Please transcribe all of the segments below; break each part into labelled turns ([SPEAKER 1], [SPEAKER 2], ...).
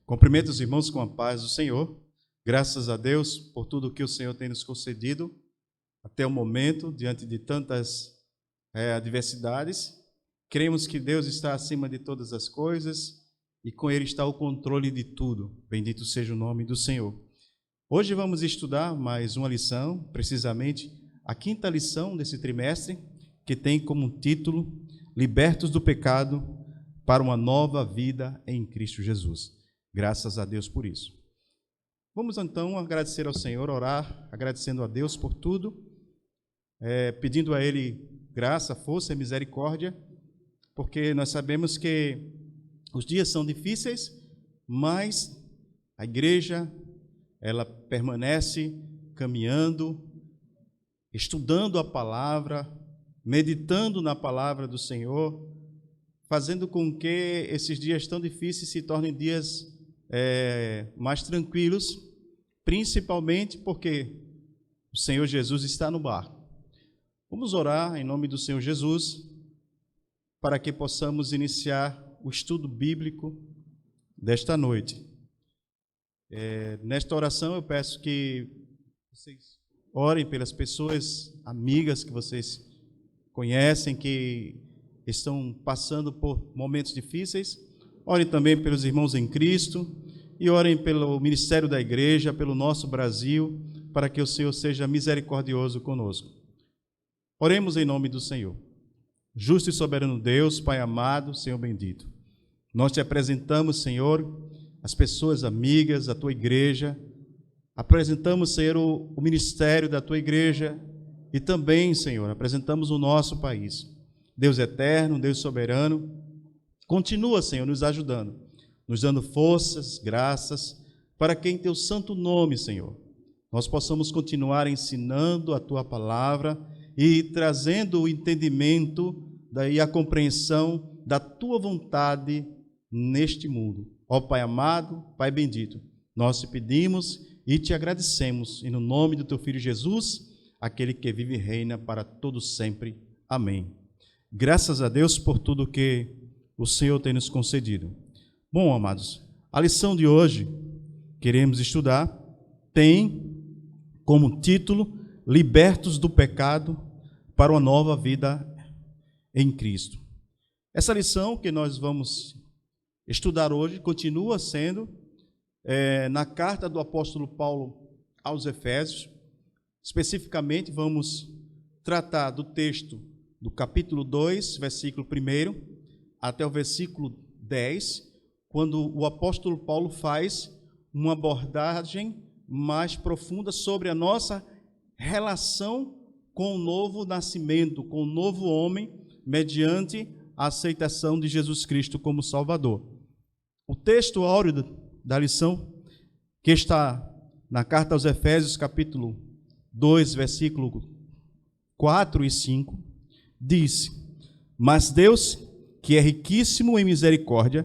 [SPEAKER 1] Cumprimento os irmãos com a paz do Senhor. Graças a Deus por tudo que o Senhor tem nos concedido até o momento, diante de tantas adversidades. Cremos que Deus está acima de todas as coisas e com Ele está o controle de tudo. Bendito seja o nome do Senhor. Hoje vamos estudar mais uma lição, precisamente a quinta lição desse trimestre, que tem como título Libertos do Pecado para uma Nova Vida em Cristo Jesus. Graças a Deus por isso. Vamos então agradecer ao Senhor, orar, agradecendo a Deus por tudo, pedindo a Ele graça, força e misericórdia, porque nós sabemos que os dias são difíceis, mas a igreja, ela permanece caminhando, estudando a palavra, meditando na palavra do Senhor, fazendo com que esses dias tão difíceis se tornem dias mais tranquilos, principalmente porque o Senhor Jesus está no barco. Vamos orar em nome do Senhor Jesus, para que possamos iniciar o estudo bíblico desta noite. Nesta oração eu peço que vocês orem pelas pessoas amigas que vocês conhecem, que estão passando por momentos difíceis. Orem também pelos irmãos em Cristo e orem pelo ministério da igreja, pelo nosso Brasil, para que o Senhor seja misericordioso conosco. Oremos em nome do Senhor. Justo e soberano Deus, Pai amado, Senhor bendito, nós te apresentamos, Senhor, as pessoas amigas, a tua igreja, apresentamos, Senhor, o ministério da tua igreja e também, Senhor, apresentamos o nosso país. Deus eterno, Deus soberano, continua, Senhor, nos ajudando, nos dando forças, graças, para que em teu santo nome, Senhor, nós possamos continuar ensinando a tua palavra e trazendo o entendimento e a compreensão da tua vontade neste mundo. Ó Pai amado, Pai bendito, nós te pedimos e te agradecemos, e no nome do teu Filho Jesus, aquele que vive e reina para todos sempre. Amém. Graças a Deus por tudo que o Senhor tem nos concedido. Bom, amados, a lição de hoje, queremos estudar, tem como título Libertos do Pecado para uma Nova Vida em Cristo. Essa lição que nós vamos estudar hoje continua sendo na carta do apóstolo Paulo aos Efésios. Especificamente, vamos tratar do texto do capítulo 2, versículo 1 até o versículo 10, quando o apóstolo Paulo faz uma abordagem mais profunda sobre a nossa relação com o novo nascimento, com o novo homem, mediante a aceitação de Jesus Cristo como Salvador. O texto áureo da lição, que está na carta aos Efésios, capítulo 2, versículo 4 e 5, diz: Mas Deus, que é riquíssimo em misericórdia,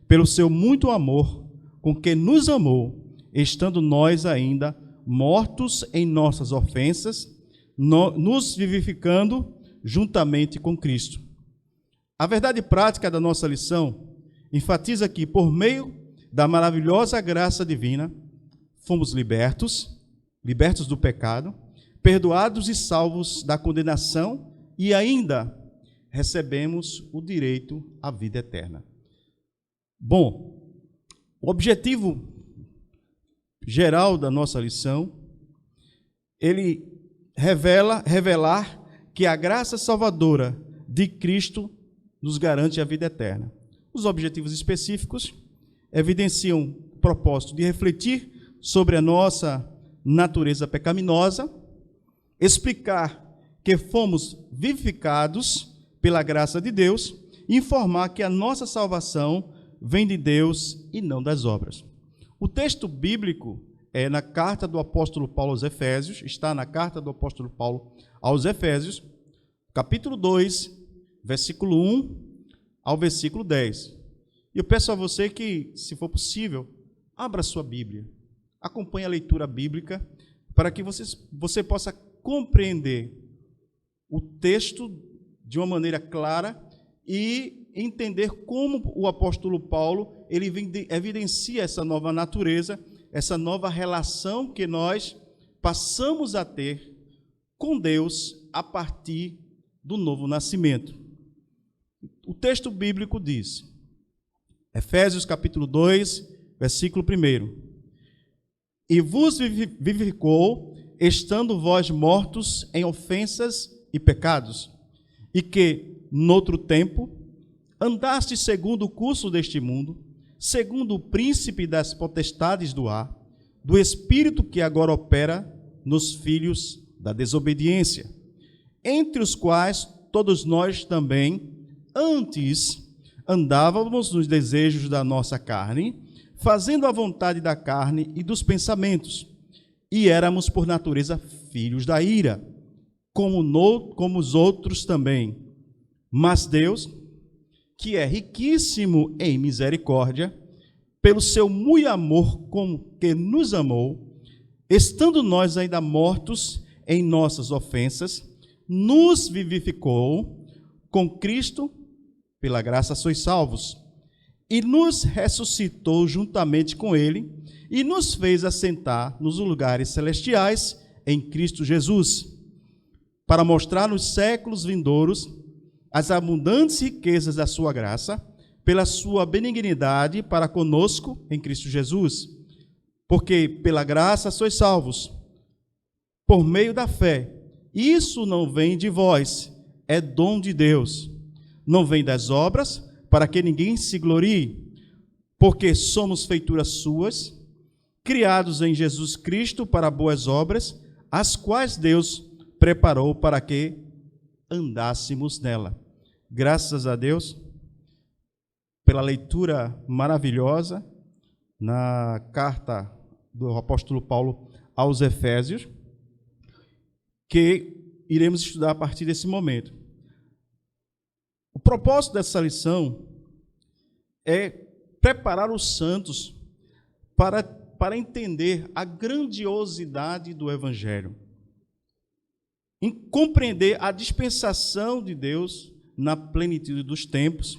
[SPEAKER 1] pelo seu muito amor, com que nos amou, estando nós ainda mortos em nossas ofensas, nos vivificando juntamente com Cristo. A verdade prática da nossa lição enfatiza que, por meio da maravilhosa graça divina, fomos libertos do pecado, perdoados e salvos da condenação e ainda recebemos o direito à vida eterna. Bom, o objetivo geral da nossa lição, ele revelar que a graça salvadora de Cristo nos garante a vida eterna. Os objetivos específicos evidenciam o propósito de refletir sobre a nossa natureza pecaminosa, explicar que fomos vivificados pela graça de Deus e informar que a nossa salvação vem de Deus e não das obras. O texto bíblico é na carta do apóstolo Paulo aos Efésios, está na carta do apóstolo Paulo aos Efésios, capítulo 2, versículo 1 ao versículo 10. E eu peço a você que, se for possível, abra sua Bíblia, acompanhe a leitura bíblica, para que você possa compreender o texto de uma maneira clara e entender como o apóstolo Paulo ele evidencia essa nova natureza, essa nova relação que nós passamos a ter com Deus a partir do novo nascimento. O texto bíblico diz, Efésios capítulo 2, versículo 1: E vos vivificou, estando vós mortos em ofensas e pecados, e que, noutro tempo, andaste segundo o curso deste mundo, segundo o príncipe das potestades do ar, do espírito que agora opera nos filhos da desobediência, entre os quais todos nós também, antes, andávamos nos desejos da nossa carne, fazendo a vontade da carne e dos pensamentos, e éramos por natureza filhos da ira, como os outros também. Mas Deus, que é riquíssimo em misericórdia, pelo seu muito amor com que nos amou, estando nós ainda mortos em nossas ofensas, nos vivificou com Cristo, pela graça sois salvos, e nos ressuscitou juntamente com ele, e nos fez assentar nos lugares celestiais em Cristo Jesus, para mostrar nos séculos vindouros as abundantes riquezas da sua graça, pela sua benignidade para conosco em Cristo Jesus. Porque pela graça sois salvos, por meio da fé. Isso não vem de vós, é dom de Deus. Não vem das obras, para que ninguém se glorie, porque somos feituras suas, criados em Jesus Cristo para boas obras, as quais Deus preparou para que andássemos nela. Graças a Deus pela leitura maravilhosa na carta do apóstolo Paulo aos Efésios, que iremos estudar a partir desse momento. O propósito dessa lição é preparar os santos para entender a grandiosidade do Evangelho, em compreender a dispensação de Deus na plenitude dos tempos,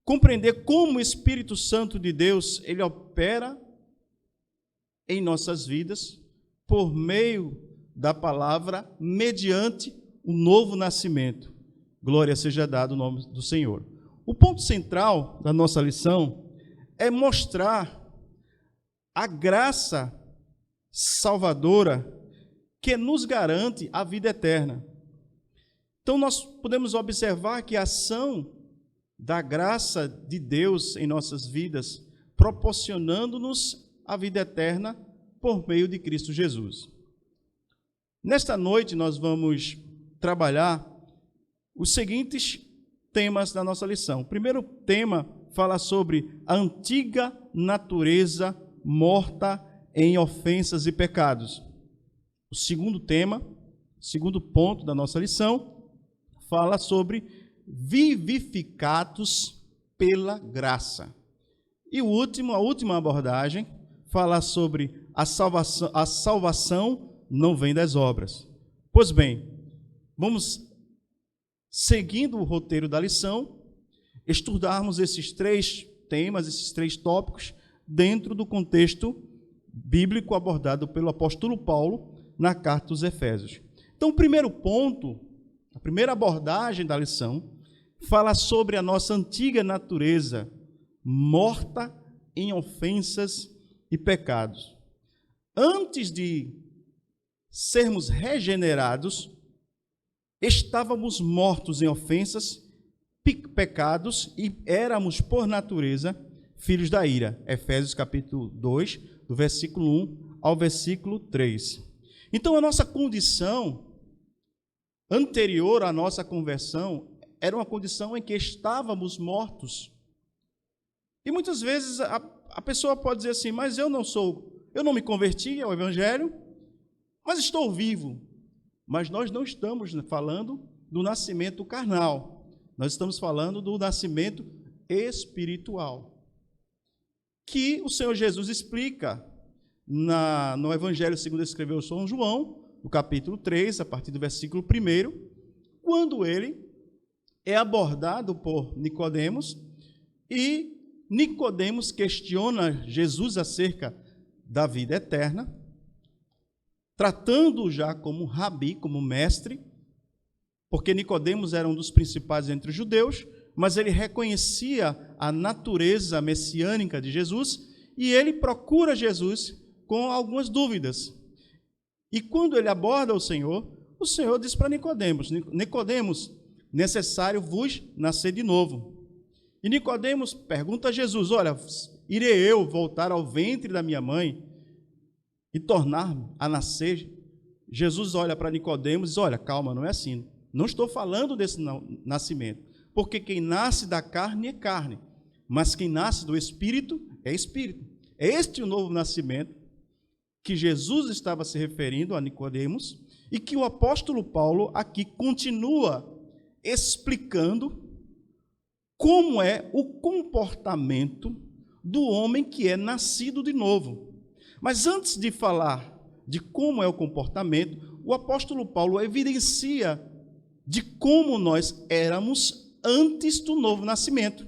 [SPEAKER 1] compreender como o Espírito Santo de Deus ele opera em nossas vidas por meio da palavra, mediante o novo nascimento. Glória seja dada o nome do Senhor. O ponto central da nossa lição é mostrar a graça salvadora que nos garante a vida eterna. Então, nós podemos observar que a ação da graça de Deus em nossas vidas, proporcionando-nos a vida eterna por meio de Cristo Jesus. Nesta noite, nós vamos trabalhar os seguintes temas da nossa lição. O primeiro tema fala sobre a antiga natureza morta em ofensas e pecados. O segundo tema, segundo ponto da nossa lição, fala sobre vivificados pela graça. E a última abordagem fala sobre a salvação não vem das obras. Pois bem, vamos, seguindo o roteiro da lição, estudarmos esses três temas, esses três tópicos, dentro do contexto bíblico abordado pelo apóstolo Paulo na carta aos Efésios. Então, o primeiro ponto, a primeira abordagem da lição, fala sobre a nossa antiga natureza, morta em ofensas e pecados. Antes de sermos regenerados, estávamos mortos em ofensas, pecados e éramos, por natureza, filhos da ira. Efésios capítulo 2, do versículo 1 ao versículo 3. Então, a nossa condição anterior à nossa conversão era uma condição em que estávamos mortos. E muitas vezes a pessoa pode dizer assim, mas eu não me converti ao Evangelho, mas estou vivo. Mas nós não estamos falando do nascimento carnal, nós estamos falando do nascimento espiritual, que o Senhor Jesus explica no Evangelho segundo escreveu São João, no capítulo 3, a partir do versículo 1, quando ele é abordado por Nicodemos, e Nicodemos questiona Jesus acerca da vida eterna, tratando-o já como rabi, como mestre, porque Nicodemos era um dos principais entre os judeus, mas ele reconhecia a natureza messiânica de Jesus, e ele procura Jesus com algumas dúvidas. E quando ele aborda o Senhor diz para Nicodemos: Nicodemos, necessário vos nascer de novo. E Nicodemos pergunta a Jesus: olha, irei eu voltar ao ventre da minha mãe e tornar a nascer? Jesus olha para Nicodemos e diz: olha, calma, não é assim. Não estou falando desse nascimento, porque quem nasce da carne é carne, mas quem nasce do Espírito é Espírito. É este o novo nascimento que Jesus estava se referindo a Nicodemos, e que o apóstolo Paulo aqui continua explicando como é o comportamento do homem que é nascido de novo. Mas antes de falar de como é o comportamento, o apóstolo Paulo evidencia de como nós éramos antes do novo nascimento.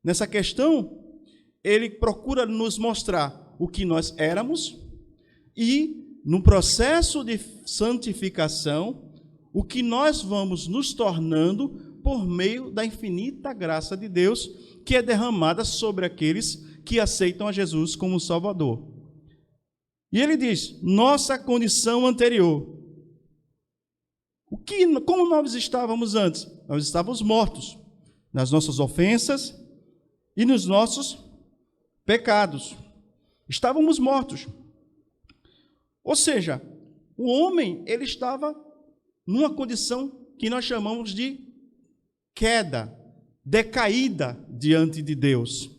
[SPEAKER 1] Nessa questão, ele procura nos mostrar o que nós éramos e, no processo de santificação, o que nós vamos nos tornando por meio da infinita graça de Deus, que é derramada sobre aqueles que aceitam a Jesus como Salvador. E ele diz: nossa condição anterior. Como nós estávamos antes? Nós estávamos mortos nas nossas ofensas e nos nossos pecados. Estávamos mortos. Ou seja, o homem, ele estava numa condição que nós chamamos de queda, decaída diante de Deus.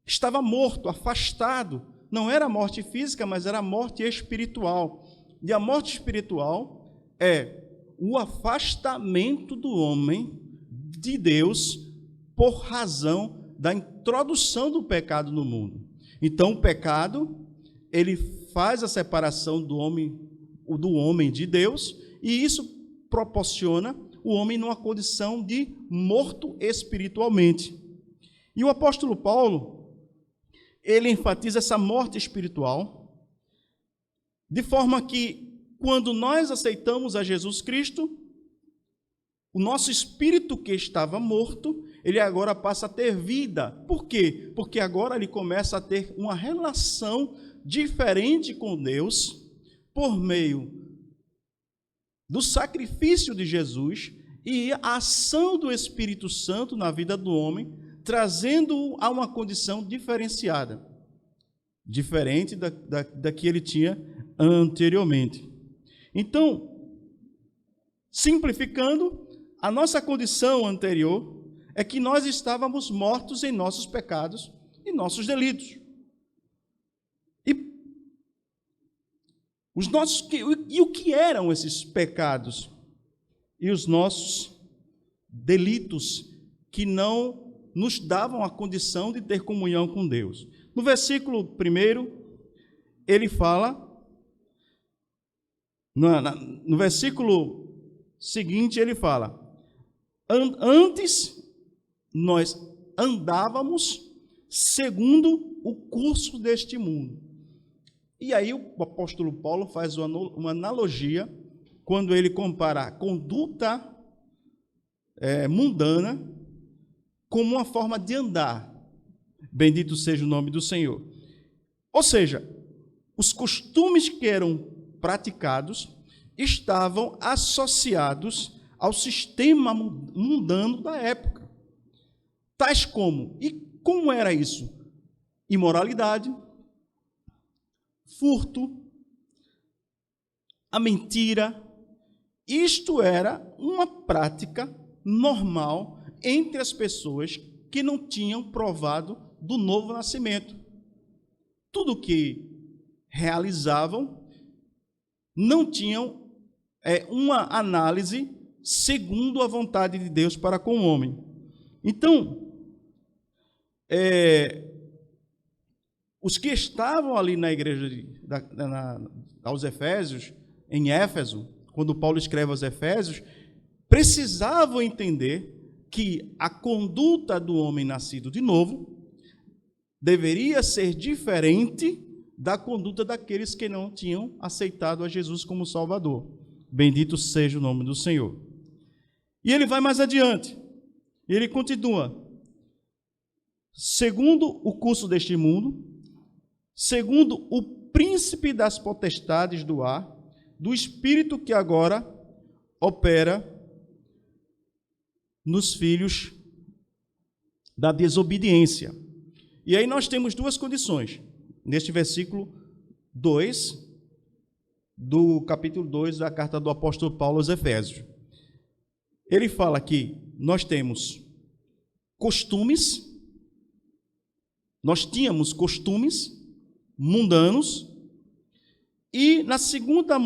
[SPEAKER 1] Estava morto, afastado. Não era morte física, mas era morte espiritual. E a morte espiritual é o afastamento do homem de Deus por razão da introdução do pecado no mundo. Então, o pecado, ele faz a separação do homem de Deus, e isso proporciona o homem numa condição de morto espiritualmente. E o apóstolo Paulo, ele enfatiza essa morte espiritual, de forma que, quando nós aceitamos a Jesus Cristo, o nosso espírito que estava morto, ele agora passa a ter vida. Por quê? Porque agora ele começa a ter uma relação diferente com Deus, por meio do sacrifício de Jesus e a ação do Espírito Santo na vida do homem, trazendo-o a uma condição diferenciada, diferente da que ele tinha anteriormente. Então, simplificando, a nossa condição anterior é que nós estávamos mortos em nossos pecados e nossos delitos. E o que eram esses pecados e os nossos delitos que não nos davam a condição de ter comunhão com Deus? No versículo 1, ele fala, no versículo seguinte, ele fala: antes nós andávamos segundo o curso deste mundo. E aí o apóstolo Paulo faz uma analogia quando ele compara a conduta mundana como uma forma de andar. Bendito seja o nome do Senhor. Ou seja, os costumes que eram praticados estavam associados ao sistema mundano da época. Tais como, e como era isso? Imoralidade, furto, a mentira. Isto era uma prática normal entre as pessoas que não tinham provado do novo nascimento. Tudo que realizavam não tinham uma análise segundo a vontade de Deus para com o homem. Então, os que estavam ali na igreja aos Efésios, em Éfeso, quando Paulo escreve aos Efésios, precisavam entender que a conduta do homem nascido de novo deveria ser diferente da conduta daqueles que não tinham aceitado a Jesus como Salvador. Bendito seja o nome do Senhor. E ele vai mais adiante. Ele continua. Segundo o curso deste mundo, segundo o príncipe das potestades do ar, do espírito que agora opera nos filhos da desobediência. E aí nós temos duas condições. Neste versículo 2, do capítulo 2 da carta do apóstolo Paulo aos Efésios. Ele fala que nós temos costumes, nós tínhamos costumes mundanos, e na segunda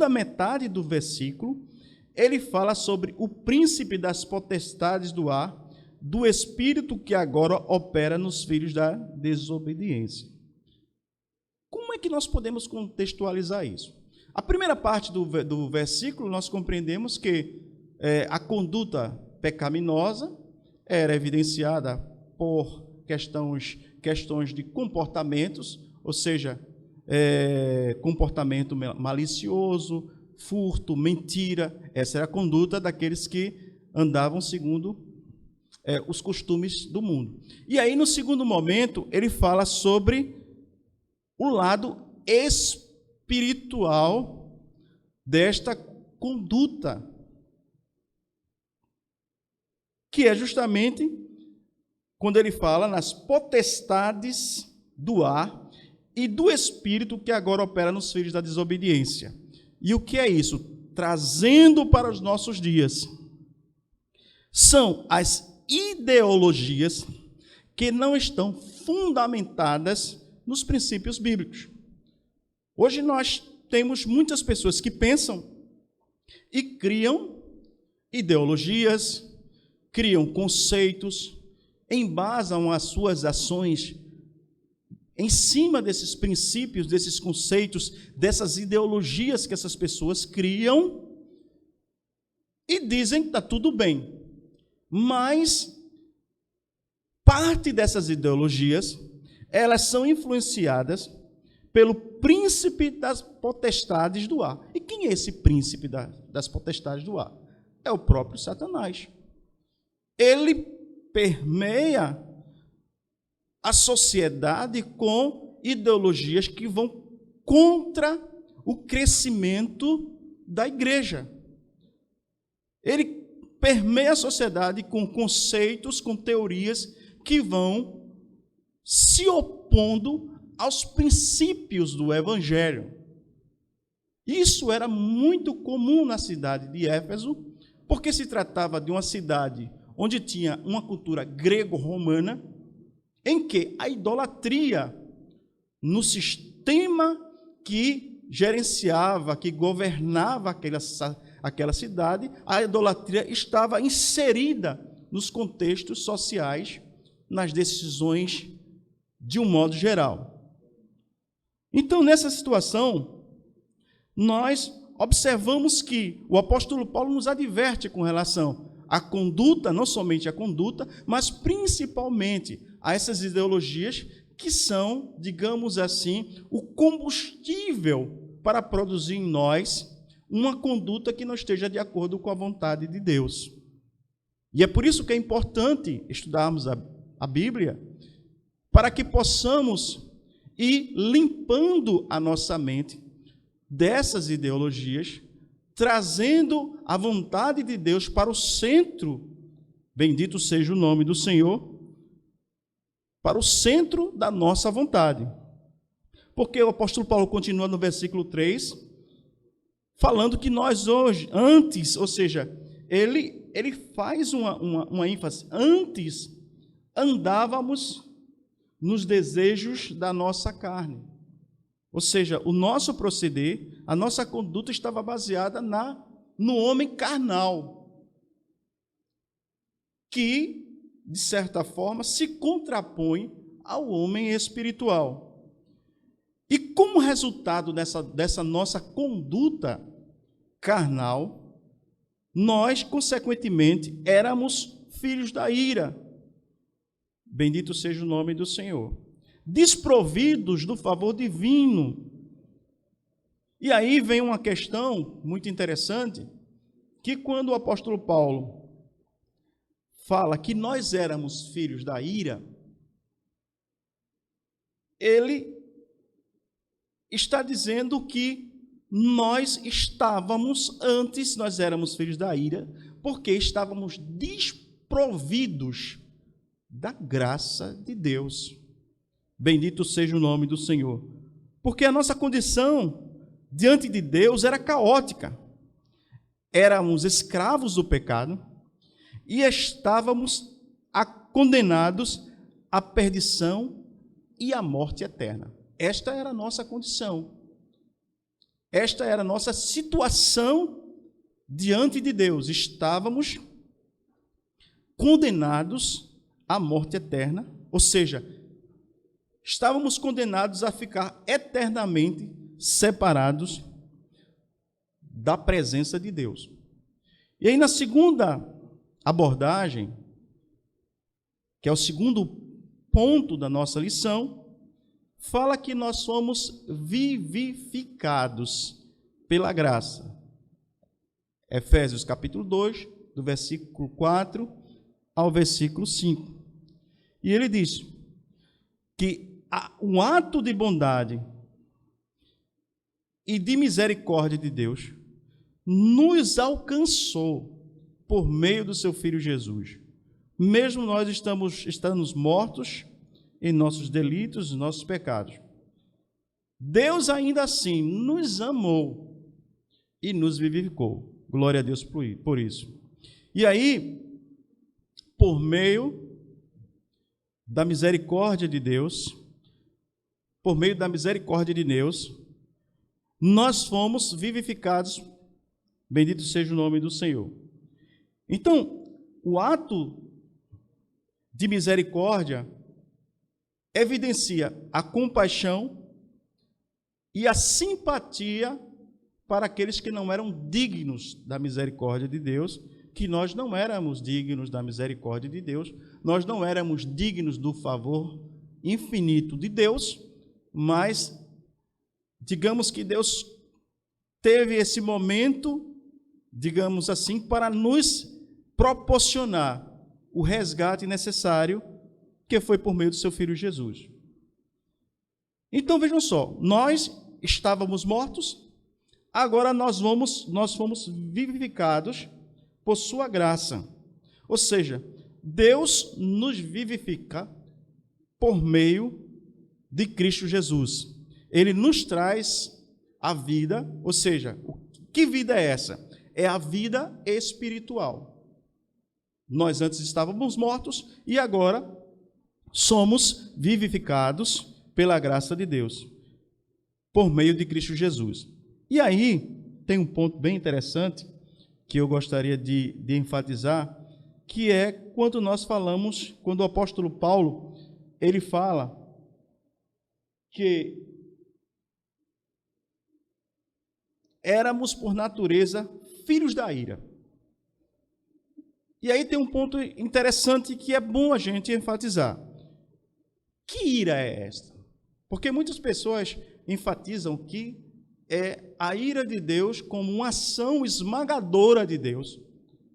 [SPEAKER 1] metade do versículo, ele fala sobre o príncipe das potestades do ar, do espírito que agora opera nos filhos da desobediência. Como é que nós podemos contextualizar isso? A primeira parte do versículo, nós compreendemos que a conduta pecaminosa era evidenciada por questões de comportamentos, ou seja, comportamento malicioso, furto, mentira. Essa era a conduta daqueles que andavam segundo os costumes do mundo. E aí, no segundo momento, ele fala sobre o lado espiritual desta conduta, que é justamente quando ele fala nas potestades do ar e do espírito que agora opera nos filhos da desobediência. E o que é isso? Trazendo para os nossos dias, são as ideologias que não estão fundamentadas nos princípios bíblicos. Hoje nós temos muitas pessoas que pensam e criam ideologias, criam conceitos, embasam as suas ações em cima desses princípios, desses conceitos, dessas ideologias que essas pessoas criam e dizem que está tudo bem. Mas parte dessas ideologias, elas são influenciadas pelo príncipe das potestades do ar. E quem é esse príncipe das potestades do ar? É o próprio Satanás. Ele permeia a sociedade com ideologias que vão contra o crescimento da igreja. Ele permeia a sociedade com conceitos, com teorias que vão se opondo aos princípios do Evangelho. Isso era muito comum na cidade de Éfeso, porque se tratava de uma cidade onde tinha uma cultura grego-romana, em que a idolatria, no sistema que gerenciava, que governava aquela cidade, a idolatria estava inserida nos contextos sociais, nas decisões de um modo geral. Então, nessa situação, nós observamos que o apóstolo Paulo nos adverte com relação à conduta, não somente à conduta, mas principalmente a essas ideologias que são, digamos assim, o combustível para produzir em nós uma conduta que não esteja de acordo com a vontade de Deus. E é por isso que é importante estudarmos a Bíblia, para que possamos ir limpando a nossa mente dessas ideologias, trazendo a vontade de Deus para o centro, bendito seja o nome do Senhor, para o centro da nossa vontade. Porque o apóstolo Paulo continua no versículo 3, falando que nós hoje, antes, ou seja, ele faz uma ênfase, antes andávamos nos desejos da nossa carne. Ou seja, o nosso proceder, a nossa conduta estava baseada no homem carnal, que, de certa forma, se contrapõe ao homem espiritual. E como resultado dessa nossa conduta, carnal, nós, consequentemente, éramos filhos da ira. Bendito seja o nome do Senhor. Desprovidos do favor divino. E aí vem uma questão muito interessante, que quando o apóstolo Paulo fala que nós éramos filhos da ira, ele está dizendo que nós éramos filhos da ira, porque estávamos desprovidos da graça de Deus. Bendito seja o nome do Senhor. Porque a nossa condição diante de Deus era caótica. Éramos escravos do pecado e estávamos condenados à perdição e à morte eterna. Esta era a nossa condição. Esta era a nossa situação diante de Deus. Estávamos condenados à morte eterna, ou seja, estávamos condenados a ficar eternamente separados da presença de Deus. E aí, na segunda abordagem, que é o segundo ponto da nossa lição, fala que nós somos vivificados pela graça. Efésios capítulo 2, do versículo 4 ao versículo 5. E ele diz que um ato de bondade e de misericórdia de Deus nos alcançou por meio do seu Filho Jesus. Mesmo nós estamos mortos em nossos delitos e nossos pecados, Deus ainda assim nos amou e nos vivificou. Glória a Deus por isso. E aí, por meio da misericórdia de Deus, nós fomos vivificados. Bendito seja o nome do Senhor. Então, o ato de misericórdia evidencia a compaixão e a simpatia para aqueles que não eram dignos da misericórdia de Deus, que nós não éramos dignos da misericórdia de Deus, nós não éramos dignos do favor infinito de Deus, mas digamos que Deus teve esse momento, digamos assim, para nos proporcionar o resgate necessário, que foi por meio do seu Filho Jesus. Então, vejam só, nós estávamos mortos, agora nós fomos vivificados por sua graça. Ou seja, Deus nos vivifica por meio de Cristo Jesus. Ele nos traz a vida, ou seja, que vida é essa? É a vida espiritual. Nós antes estávamos mortos e agora somos vivificados pela graça de Deus, por meio de Cristo Jesus. E aí, tem um ponto bem interessante que eu gostaria de enfatizar, que é quando nós falamos, quando o apóstolo Paulo, ele fala que éramos, por natureza, filhos da ira. E aí tem um ponto interessante que é bom a gente enfatizar. Que ira é esta? Porque muitas pessoas enfatizam que é a ira de Deus como uma ação esmagadora de Deus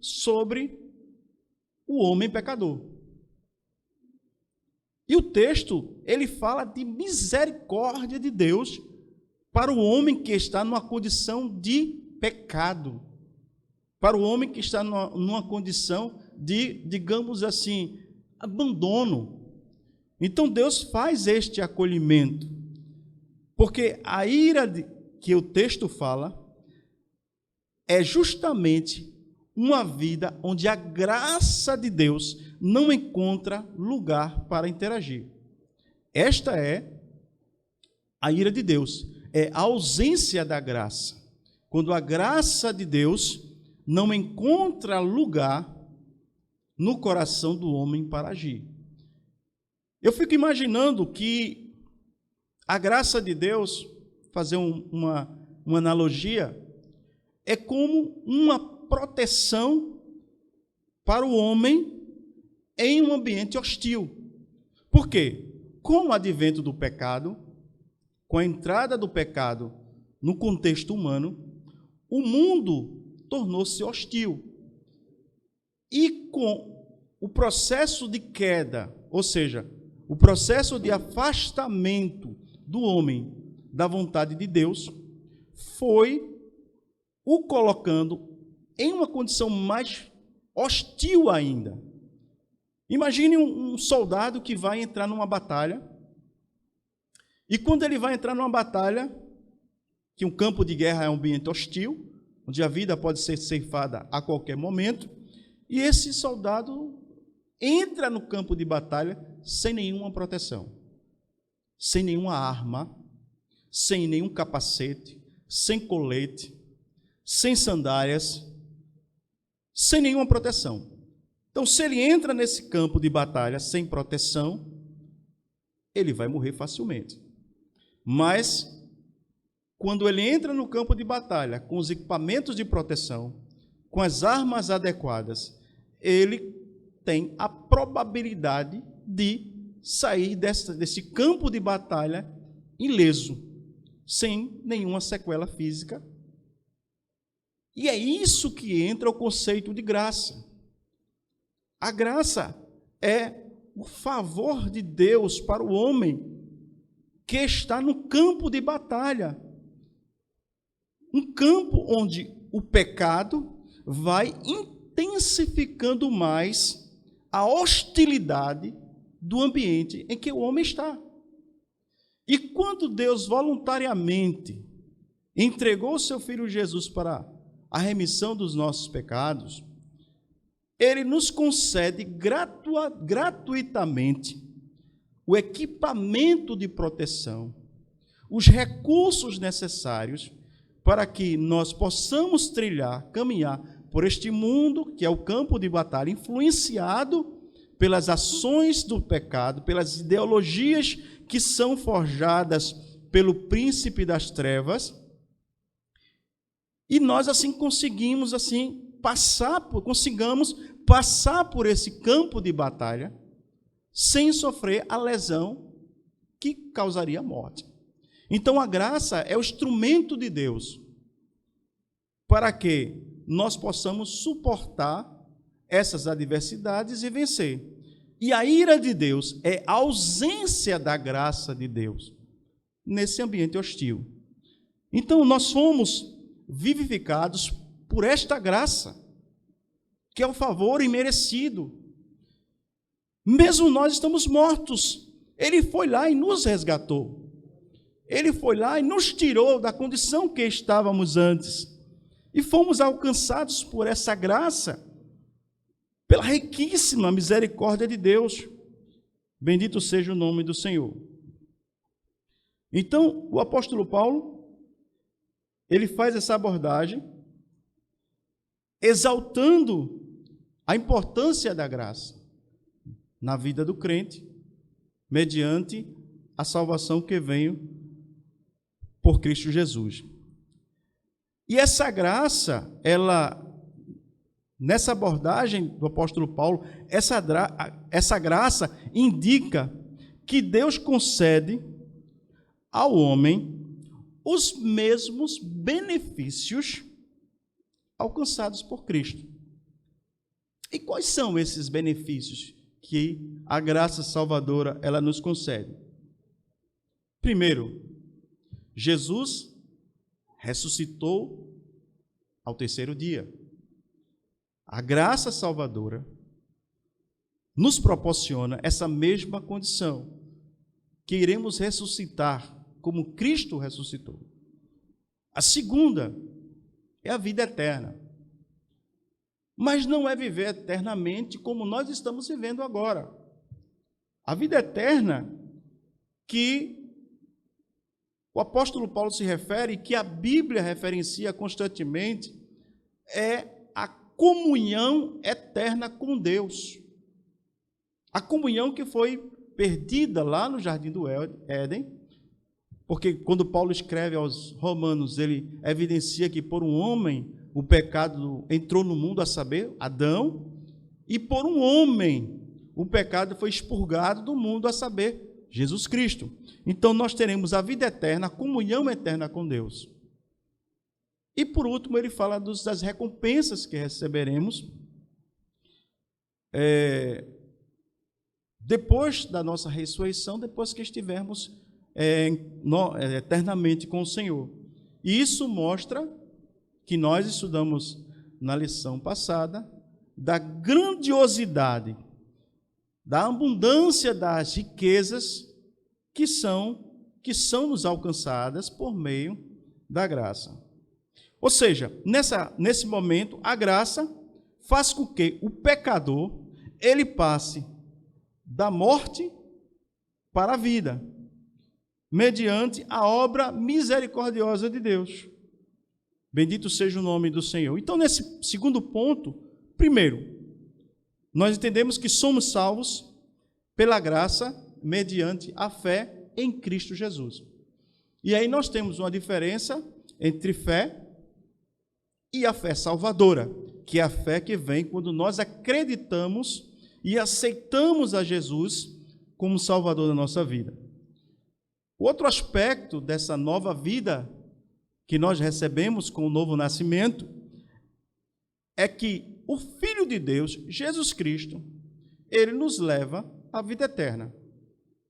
[SPEAKER 1] sobre o homem pecador. E o texto, ele fala de misericórdia de Deus para o homem que está numa condição de pecado, para o homem que está numa condição de, digamos assim, abandono. Então Deus faz este acolhimento, porque a ira que o texto fala é justamente uma vida onde a graça de Deus não encontra lugar para interagir. Esta é a ira de Deus, é a ausência da graça. Quando a graça de Deus não encontra lugar no coração do homem para agir. Eu fico imaginando que a graça de Deus, fazer uma analogia, é como uma proteção para o homem em um ambiente hostil. Por quê? Com o advento do pecado, com a entrada do pecado no contexto humano, o mundo tornou-se hostil. E com o processo de queda, ou seja, o processo de afastamento do homem da vontade de Deus, foi o colocando em uma condição mais hostil ainda. Imagine um soldado que vai entrar numa batalha, e quando ele vai entrar numa batalha, que um campo de guerra é um ambiente hostil, onde a vida pode ser ceifada a qualquer momento, e esse soldado entra no campo de batalha sem nenhuma proteção, sem nenhuma arma, sem nenhum capacete, sem colete, sem sandálias, sem nenhuma proteção. Então, se ele entra nesse campo de batalha sem proteção, ele vai morrer facilmente. Mas, quando ele entra no campo de batalha com os equipamentos de proteção, com as armas adequadas, ele tem a probabilidade de sair desse campo de batalha ileso, sem nenhuma sequela física. E é isso que entra o conceito de graça. A graça é o favor de Deus para o homem que está no campo de batalha. Um campo onde o pecado vai intensificando mais a hostilidade do ambiente em que o homem está. E quando Deus voluntariamente entregou o seu Filho Jesus para a remissão dos nossos pecados, Ele nos concede gratuitamente o equipamento de proteção, os recursos necessários para que nós possamos caminhar por este mundo, que é o campo de batalha, influenciado pelas ações do pecado, pelas ideologias que são forjadas pelo príncipe das trevas, e nós assim consigamos passar por esse campo de batalha sem sofrer a lesão que causaria morte. Então a graça é o instrumento de Deus para que nós possamos suportar essas adversidades e vencer. E a ira de Deus é a ausência da graça de Deus nesse ambiente hostil. Então nós fomos vivificados por esta graça, que é o favor imerecido. Mesmo nós estamos mortos, Ele foi lá e nos resgatou. Ele foi lá e nos tirou da condição que estávamos antes. E fomos alcançados por essa graça, pela riquíssima misericórdia de Deus. Bendito seja o nome do Senhor. Então, o apóstolo Paulo, ele faz essa abordagem, exaltando a importância da graça na vida do crente, mediante a salvação que veio por Cristo Jesus. E essa graça, nessa abordagem do apóstolo Paulo, essa graça indica que Deus concede ao homem os mesmos benefícios alcançados por Cristo. E quais são esses benefícios que a graça salvadora ela nos concede? Primeiro, Jesus ressuscitou ao terceiro dia. A graça salvadora nos proporciona essa mesma condição, que iremos ressuscitar como Cristo ressuscitou. A segunda é a vida eterna. Mas não é viver eternamente como nós estamos vivendo agora. A vida eterna que o apóstolo Paulo se refere, que a Bíblia referencia constantemente, é a comunhão eterna com Deus. A comunhão que foi perdida lá no Jardim do Éden, porque quando Paulo escreve aos Romanos, ele evidencia que por um homem o pecado entrou no mundo, a saber, Adão, e por um homem o pecado foi expurgado do mundo, a saber, Jesus Cristo. Então nós teremos a vida eterna, a comunhão eterna com Deus. E por último ele fala das recompensas que receberemos depois da nossa ressurreição, depois que estivermos eternamente com o Senhor. E isso mostra que nós estudamos na lição passada da grandiosidade, da abundância das riquezas que são nos alcançadas por meio da graça. Ou seja, nesse momento, a graça faz com que o pecador ele passe da morte para a vida, mediante a obra misericordiosa de Deus. Bendito seja o nome do Senhor. Então, nesse segundo ponto, primeiro, nós entendemos que somos salvos pela graça, mediante a fé em Cristo Jesus. E aí nós temos uma diferença entre fé e a fé salvadora, que é a fé que vem quando nós acreditamos e aceitamos a Jesus como Salvador da nossa vida. O outro aspecto dessa nova vida que nós recebemos com o novo nascimento é que o Filho de Deus, Jesus Cristo, ele nos leva à vida eterna,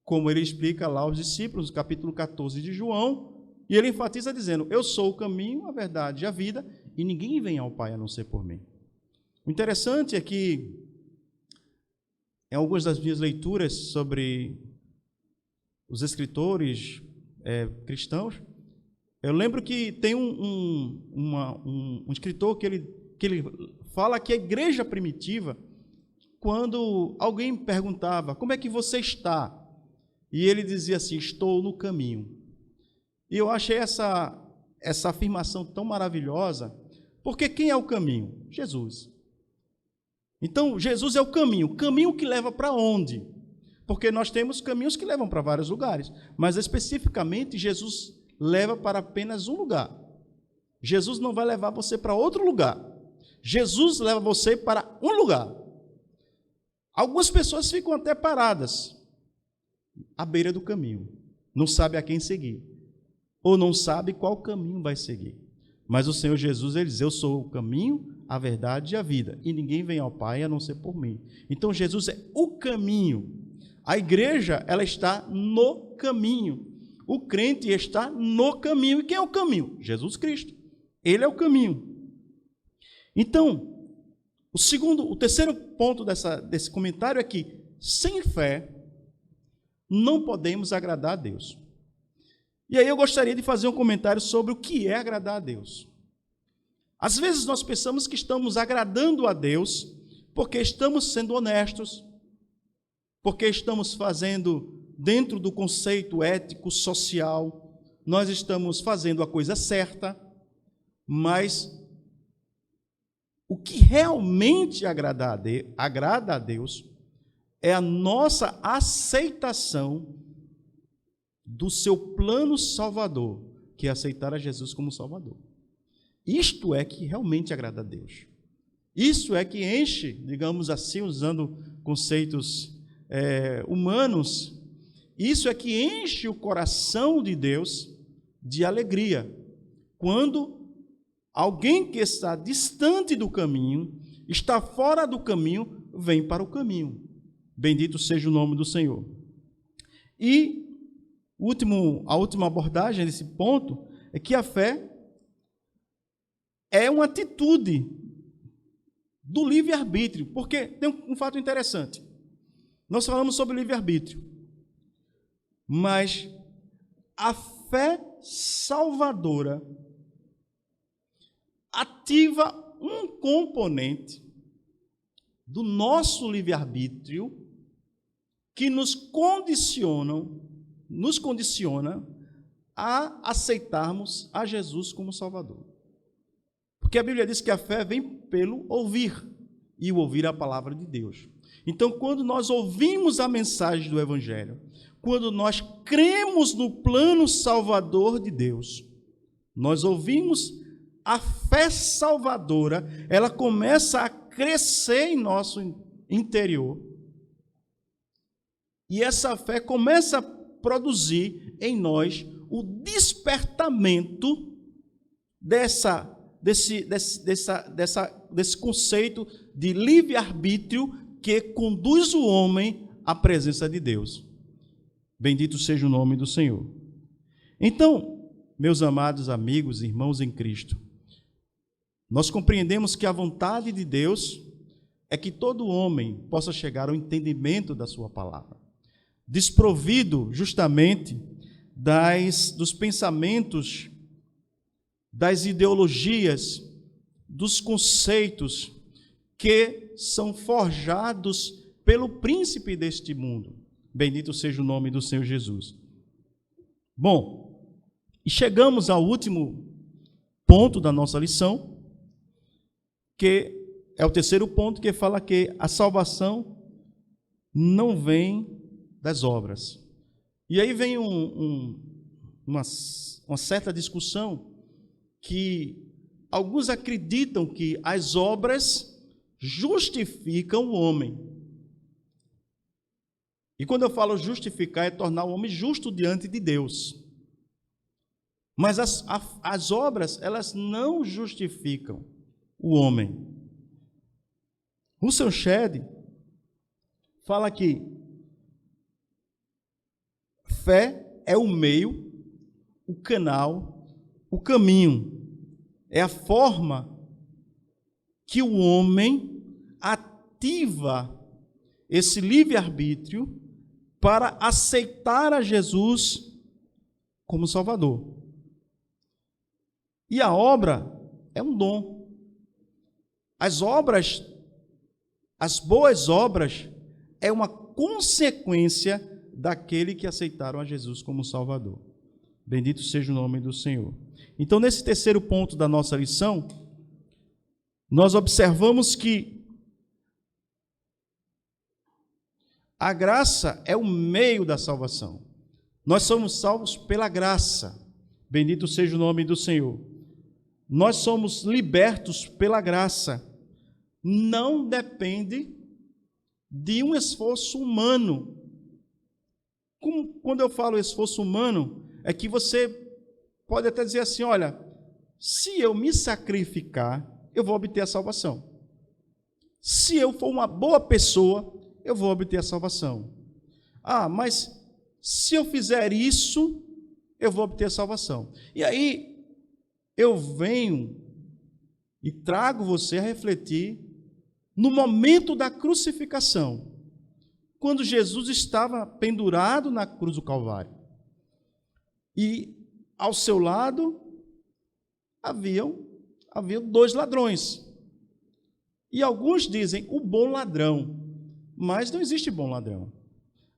[SPEAKER 1] como ele explica lá aos discípulos, no capítulo 14 de João, e ele enfatiza dizendo: eu sou o caminho, a verdade e a vida, e ninguém vem ao Pai a não ser por mim. O interessante é que, em algumas das minhas leituras sobre os escritores cristãos, eu lembro que tem um escritor que ele fala que a igreja primitiva, quando alguém perguntava: como é que você está? E ele dizia assim: estou no caminho. E eu achei essa afirmação tão maravilhosa, porque quem é o caminho? Jesus. Então, Jesus é o caminho que leva para onde? Porque nós temos caminhos que levam para vários lugares, mas especificamente Jesus leva para apenas um lugar. Jesus não vai levar você para outro lugar. Jesus leva você para um lugar. Algumas pessoas ficam até paradas à beira do caminho, não sabe a quem seguir, ou não sabe qual caminho vai seguir. Mas o Senhor Jesus, ele diz: eu sou o caminho, a verdade e a vida, e ninguém vem ao Pai a não ser por mim. Então Jesus é o caminho. A igreja, ela está no caminho. O crente está no caminho. E quem é o caminho? Jesus Cristo. Ele é o caminho. Então, o terceiro ponto desse comentário é que, sem fé, não podemos agradar a Deus. E aí eu gostaria de fazer um comentário sobre o que é agradar a Deus. Às vezes nós pensamos que estamos agradando a Deus porque estamos sendo honestos, porque estamos fazendo dentro do conceito ético, social, nós estamos fazendo a coisa certa, mas o que realmente agrada a Deus é a nossa aceitação do seu plano salvador, que é aceitar a Jesus como Salvador. Isto é que realmente agrada a Deus. Isso é que enche, digamos assim, usando conceitos humanos, isso é que enche o coração de Deus de alegria, quando alguém que está distante do caminho, está fora do caminho, vem para o caminho. Bendito seja o nome do Senhor. E a última abordagem desse ponto é que a fé é uma atitude do livre-arbítrio, porque tem um fato interessante. Nós falamos sobre livre-arbítrio, mas a fé salvadora ativa um componente do nosso livre-arbítrio que nos condiciona a aceitarmos a Jesus como Salvador. Porque a Bíblia diz que a fé vem pelo ouvir, e o ouvir é a palavra de Deus. Então, quando nós ouvimos a mensagem do Evangelho, quando nós cremos no plano salvador de Deus, nós ouvimos a fé salvadora, ela começa a crescer em nosso interior. E essa fé começa a produzir em nós o despertamento desse conceito de livre-arbítrio que conduz o homem à presença de Deus. Bendito seja o nome do Senhor. Então, meus amados amigos, irmãos em Cristo, nós compreendemos que a vontade de Deus é que todo homem possa chegar ao entendimento da sua palavra, desprovido justamente dos pensamentos, das ideologias, dos conceitos que são forjados pelo príncipe deste mundo. Bendito seja o nome do Senhor Jesus. Bom, e chegamos ao último ponto da nossa lição, que é o terceiro ponto, que fala que a salvação não vem das obras. E aí vem uma certa discussão que alguns acreditam que as obras justificam o homem. E quando eu falo justificar, é tornar o homem justo diante de Deus. Mas as obras, elas não justificam o homem. Russell Shedd fala que fé é o meio, o canal, o caminho. É a forma que o homem ativa esse livre-arbítrio para aceitar a Jesus como Salvador. E a obra é um dom. As obras, as boas obras, é uma consequência daquele que aceitaram a Jesus como Salvador. Bendito seja o nome do Senhor. Então, nesse terceiro ponto da nossa lição, nós observamos que a graça é o meio da salvação. Nós somos salvos pela graça. Bendito seja o nome do Senhor. Nós somos libertos pela graça. Não depende de um esforço humano. Quando eu falo esforço humano, é que você pode até dizer assim, olha, se eu me sacrificar, eu vou obter a salvação. Se eu for uma boa pessoa, eu vou obter a salvação. Ah, mas se eu fizer isso, eu vou obter a salvação. E aí, eu venho e trago você a refletir no momento da crucificação, quando Jesus estava pendurado na cruz do Calvário. E ao seu lado haviam dois ladrões. E alguns dizem o bom ladrão, mas não existe bom ladrão.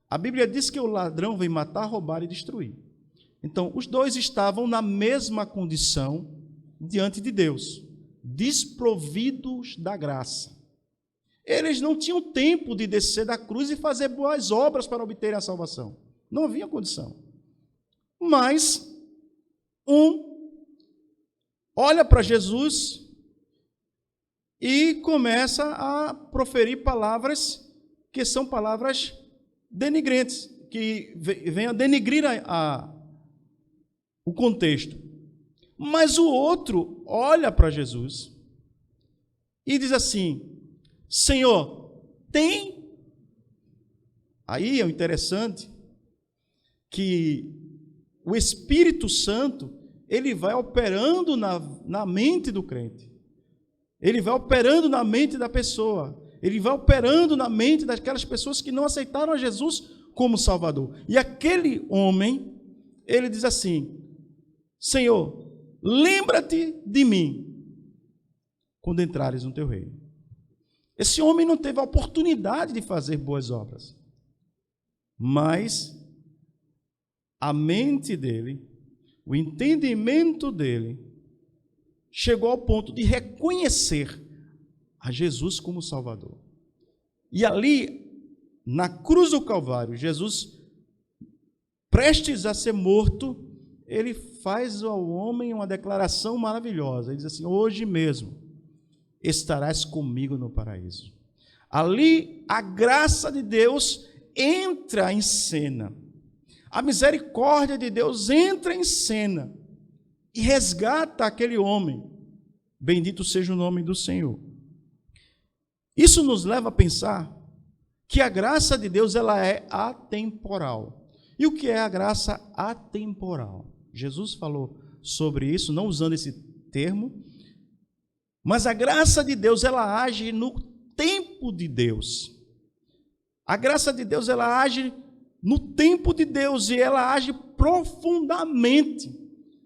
[SPEAKER 1] A Bíblia diz que o ladrão vem matar, roubar e destruir. Então, os dois estavam na mesma condição diante de Deus, desprovidos da graça. Eles não tinham tempo de descer da cruz e fazer boas obras para obterem a salvação. Não havia condição. Mas um olha para Jesus e começa a proferir palavras que são palavras denigrantes, que vêm a denigrir o contexto. Mas o outro olha para Jesus e diz assim, Senhor, tem... Aí é o interessante que o Espírito Santo, ele vai operando na mente do crente. Ele vai operando na mente da pessoa. Ele vai operando na mente daquelas pessoas que não aceitaram a Jesus como Salvador. E aquele homem, ele diz assim, Senhor, lembra-te de mim quando entrares no teu reino. Esse homem não teve a oportunidade de fazer boas obras, mas a mente dele, o entendimento dele, chegou ao ponto de reconhecer a Jesus como Salvador. E ali, na cruz do Calvário, Jesus prestes a ser morto, ele faz ao homem uma declaração maravilhosa. Ele diz assim: hoje mesmo estarás comigo no paraíso. Ali a graça de Deus entra em cena. A misericórdia de Deus entra em cena e resgata aquele homem. Bendito seja o nome do Senhor. Isso nos leva a pensar que a graça de Deus ela é atemporal. E o que é a graça atemporal? Jesus falou sobre isso, não usando esse termo, mas a graça de Deus ela age no tempo de Deus. A graça de Deus ela age no tempo de Deus e ela age profundamente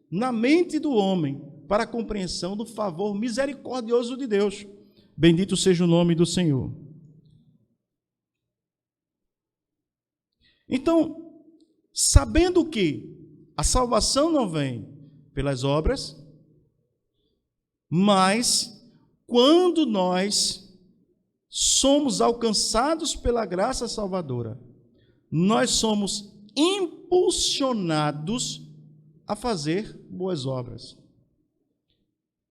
[SPEAKER 1] na mente do homem para a compreensão do favor misericordioso de Deus. Bendito seja o nome do Senhor. Então, sabendo que a salvação não vem pelas obras, mas quando nós somos alcançados pela graça salvadora, nós somos impulsionados a fazer boas obras.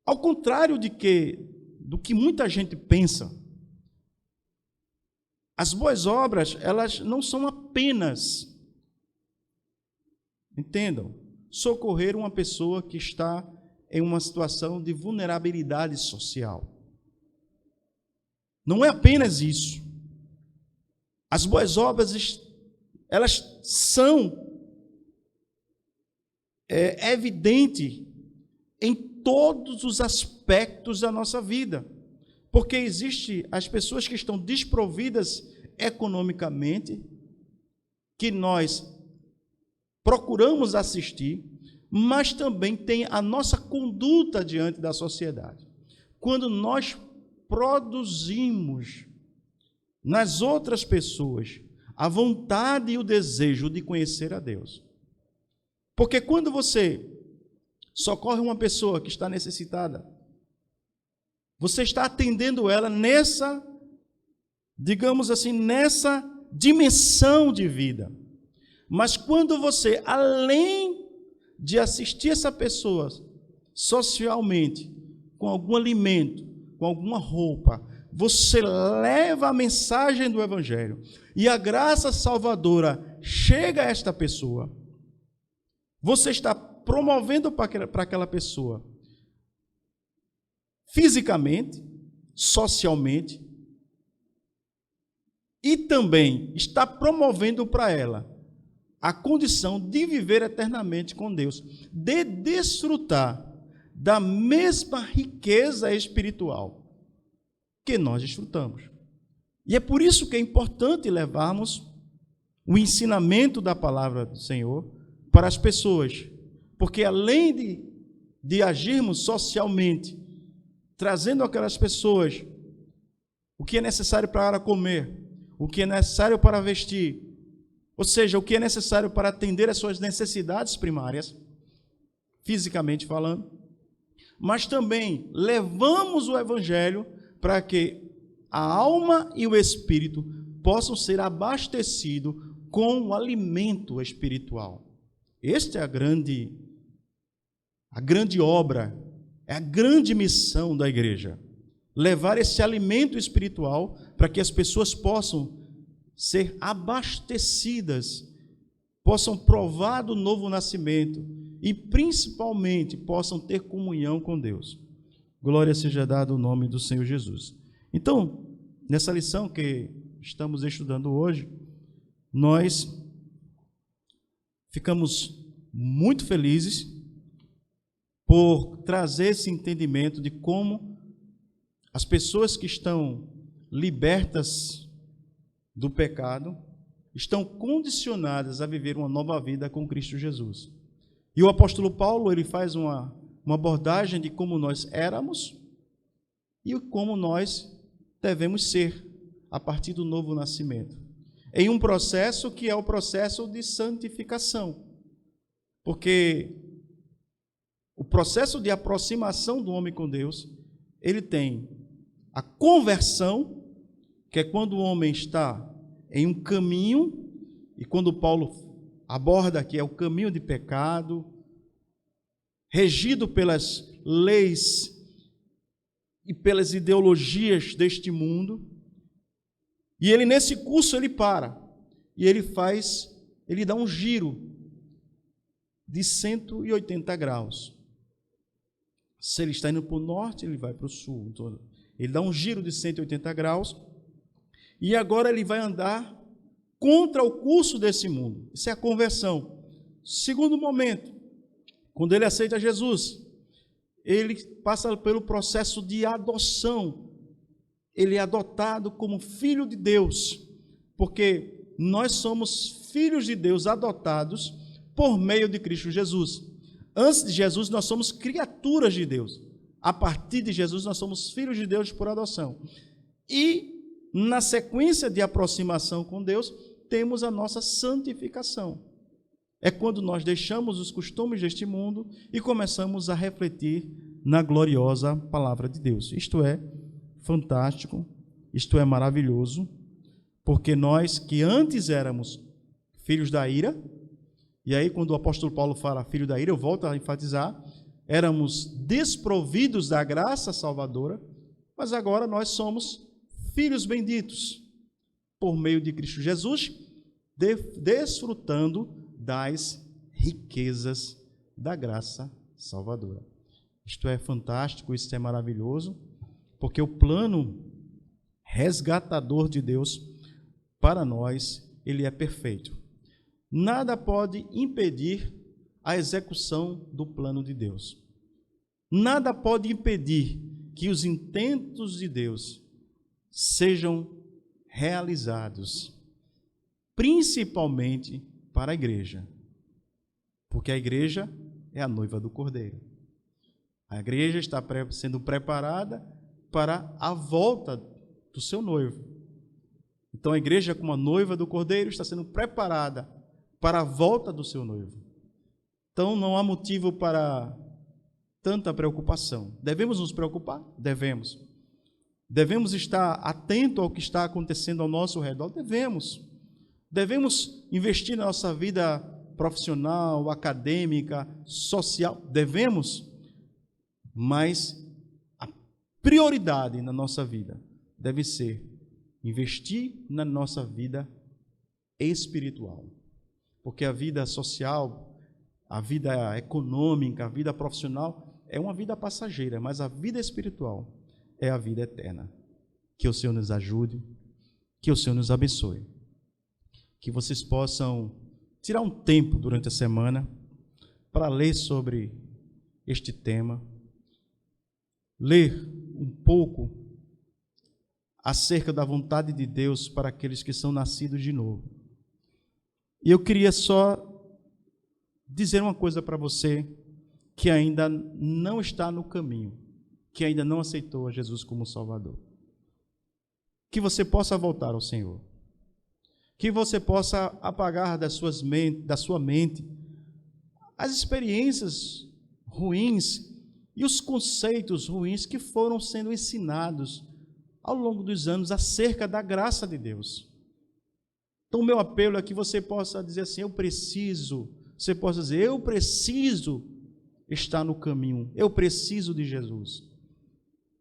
[SPEAKER 1] Ao contrário do que muita gente pensa, as boas obras, elas não são apenas, entendam, socorrer uma pessoa que está em uma situação de vulnerabilidade social. Não é apenas isso. As boas obras, elas são evidentes em todos os aspectos da nossa vida. Porque existem as pessoas que estão desprovidas economicamente, que nós procuramos assistir, mas também tem a nossa conduta diante da sociedade. Quando nós produzimos nas outras pessoas a vontade e o desejo de conhecer a Deus. Porque quando você socorre uma pessoa que está necessitada, você está atendendo ela nessa, digamos assim, nessa dimensão de vida. Mas quando você, além de assistir essa pessoa socialmente, com algum alimento, com alguma roupa, você leva a mensagem do Evangelho e a graça salvadora chega a esta pessoa, você está promovendo para aquela pessoa fisicamente, socialmente, e também está promovendo para ela a condição de viver eternamente com Deus, de desfrutar da mesma riqueza espiritual que nós desfrutamos. E é por isso que é importante levarmos o ensinamento da palavra do Senhor para as pessoas, porque além de agirmos socialmente, trazendo aquelas pessoas o que é necessário para comer, o que é necessário para vestir, ou seja, o que é necessário para atender às suas necessidades primárias, fisicamente falando, mas também levamos o Evangelho para que a alma e o espírito possam ser abastecidos com o alimento espiritual. Esta é a grande obra, é a grande missão da igreja. Levar esse alimento espiritual para que as pessoas possam ser abastecidas, possam provar do novo nascimento e, principalmente, possam ter comunhão com Deus. Glória seja dada ao nome do Senhor Jesus. Então, nessa lição que estamos estudando hoje, nós ficamos muito felizes por trazer esse entendimento de como as pessoas que estão libertas do pecado estão condicionadas a viver uma nova vida com Cristo Jesus. E o apóstolo Paulo, ele faz uma abordagem de como nós éramos e como nós devemos ser a partir do novo nascimento, em um processo que é o processo de santificação, porque o processo de aproximação do homem com Deus, ele tem a conversão, que é quando o homem está em um caminho, e quando Paulo aborda que é o caminho de pecado, regido pelas leis e pelas ideologias deste mundo. E ele, nesse curso, ele para e ele dá um giro de 180 graus. Se ele está indo para o norte, ele vai para o sul. Então, ele dá um giro de 180 graus e agora ele vai andar contra o curso desse mundo. Isso é a conversão. Segundo momento, quando ele aceita Jesus, ele passa pelo processo de adoção. Ele é adotado como filho de Deus, porque nós somos filhos de Deus adotados por meio de Cristo Jesus. Antes de Jesus, nós somos criaturas de Deus. A partir de Jesus, nós somos filhos de Deus por adoção. E, na sequência de aproximação com Deus, temos a nossa santificação. É quando nós deixamos os costumes deste mundo e começamos a refletir na gloriosa palavra de Deus. Isto é fantástico, isto é maravilhoso, porque nós que antes éramos filhos da ira, e aí quando o apóstolo Paulo fala filho da ira, eu volto a enfatizar, éramos desprovidos da graça salvadora, mas agora nós somos filhos benditos, por meio de Cristo Jesus, desfrutando das riquezas da graça salvadora. Isto é fantástico, isto é maravilhoso, porque o plano resgatador de Deus para nós, ele é perfeito. Nada pode impedir a execução do plano de Deus. Nada pode impedir que os intentos de Deus sejam realizados, principalmente para a igreja, porque a igreja é a noiva do Cordeiro. A igreja está sendo preparada para a volta do seu noivo. Então a igreja, como a noiva do Cordeiro, está sendo preparada para a volta do seu noivo. Então não há motivo para tanta preocupação. Devemos nos preocupar? Devemos. Devemos estar atento ao que está acontecendo ao nosso redor? Devemos. Devemos investir na nossa vida profissional, acadêmica, social? Devemos. Mas a prioridade na nossa vida deve ser investir na nossa vida espiritual. Porque a vida social, a vida econômica, a vida profissional é uma vida passageira, mas a vida espiritual é a vida eterna. Que o Senhor nos ajude, que o Senhor nos abençoe. Que vocês possam tirar um tempo durante a semana para ler sobre este tema, ler um pouco acerca da vontade de Deus para aqueles que são nascidos de novo. E eu queria só dizer uma coisa para você que ainda não está no caminho, que ainda não aceitou a Jesus como Salvador. Que você possa voltar ao Senhor. Que você possa apagar da sua mente as experiências ruins e os conceitos ruins que foram sendo ensinados ao longo dos anos acerca da graça de Deus. Então, o meu apelo é que você possa dizer assim, eu preciso estar no caminho, eu preciso de Jesus.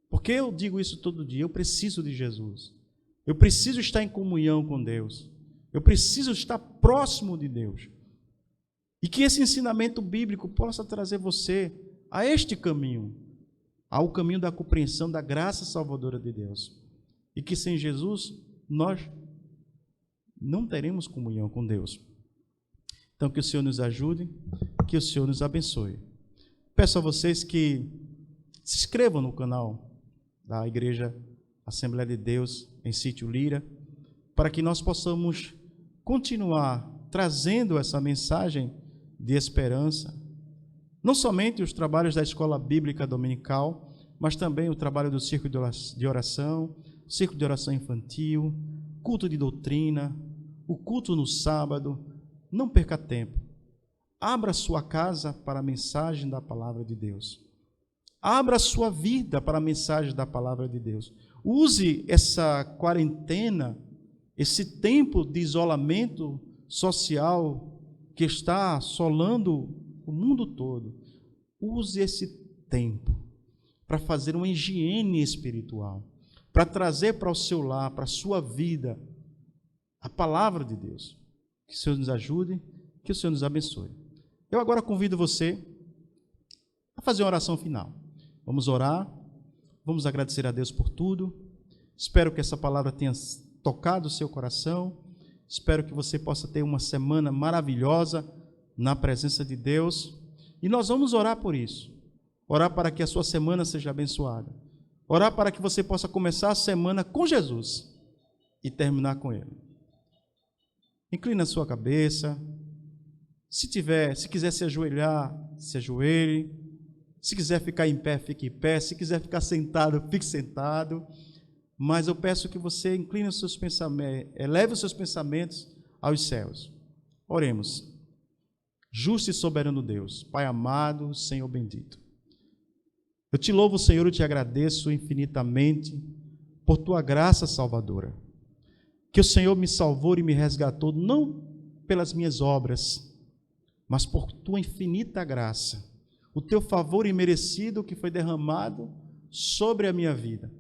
[SPEAKER 1] Porque eu digo isso todo dia, eu preciso de Jesus. Eu preciso estar em comunhão com Deus. Eu preciso estar próximo de Deus. E que esse ensinamento bíblico possa trazer você a este caminho, ao caminho da compreensão da graça salvadora de Deus. E que sem Jesus nós não teremos comunhão com Deus. Então que o Senhor nos ajude, que o Senhor nos abençoe. Peço a vocês que se inscrevam no canal da Igreja Assembleia de Deus em Sítio Lira, para que nós possamos continuar trazendo essa mensagem de esperança, não somente os trabalhos da Escola Bíblica Dominical, mas também o trabalho do Círculo de Oração, Círculo de Oração Infantil, culto de doutrina, o culto no sábado. Não perca tempo. Abra sua casa para a mensagem da Palavra de Deus. Abra sua vida para a mensagem da Palavra de Deus. Use essa quarentena, esse tempo de isolamento social que está assolando o mundo todo, use esse tempo para fazer uma higiene espiritual, para trazer para o seu lar, para a sua vida, a palavra de Deus. Que o Senhor nos ajude, que o Senhor nos abençoe. Eu agora convido você a fazer uma oração final. Vamos orar, vamos agradecer a Deus por tudo. Espero que essa palavra tenha tocado o seu coração. Espero que você possa ter uma semana maravilhosa na presença de Deus. E nós vamos orar por isso. Orar para que a sua semana seja abençoada. Orar para que você possa começar a semana com Jesus e terminar com Ele. Inclina a sua cabeça. Se quiser se ajoelhar, se ajoelhe. Se quiser ficar em pé, fique em pé. Se quiser ficar sentado, fique sentado. Mas eu peço que você incline os seus pensamentos, eleve os seus pensamentos aos céus. Oremos. Justo e soberano Deus, Pai amado, Senhor bendito. Eu te louvo, Senhor, e te agradeço infinitamente por tua graça salvadora. Que o Senhor me salvou e me resgatou, não pelas minhas obras, mas por tua infinita graça, o teu favor imerecido que foi derramado sobre a minha vida.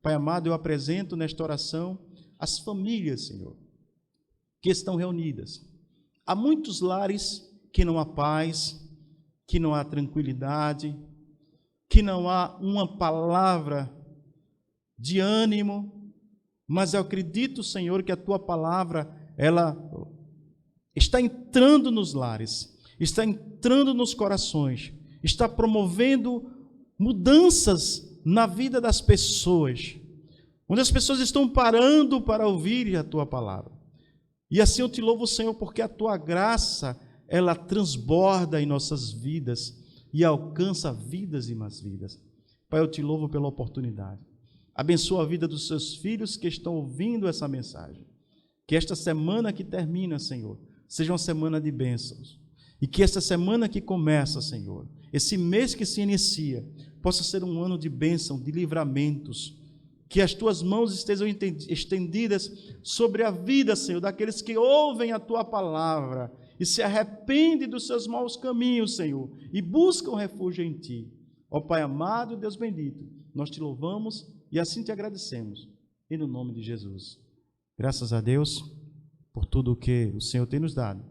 [SPEAKER 1] Pai amado, eu apresento nesta oração as famílias, Senhor, que estão reunidas. Há muitos lares que não há paz, que não há tranquilidade, que não há uma palavra de ânimo, mas eu acredito, Senhor, que a tua palavra, ela está entrando nos lares, está entrando nos corações, está promovendo mudanças na vida das pessoas, onde as pessoas estão parando para ouvir a tua palavra. E assim eu te louvo, Senhor, porque a tua graça, ela transborda em nossas vidas e alcança vidas e mais vidas. Pai, eu te louvo pela oportunidade. Abençoa a vida dos seus filhos que estão ouvindo essa mensagem. Que esta semana que termina, Senhor, seja uma semana de bênçãos. E que esta semana que começa, Senhor, esse mês que se inicia, possa ser um ano de bênção, de livramentos. Que as tuas mãos estejam estendidas sobre a vida, Senhor, daqueles que ouvem a tua palavra e se arrependem dos seus maus caminhos, Senhor, e buscam refúgio em ti. Ó Pai amado e Deus bendito, nós te louvamos e assim te agradecemos, e no nome de Jesus. Graças a Deus por tudo o que o Senhor tem nos dado.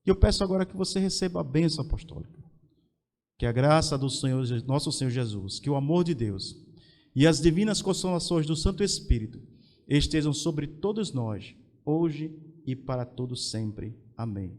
[SPEAKER 1] E eu peço agora que você receba a bênção apostólica. Que a graça do Senhor, nosso Senhor Jesus, que o amor de Deus e as divinas consolações do Santo Espírito estejam sobre todos nós, hoje e para todos sempre. Amém.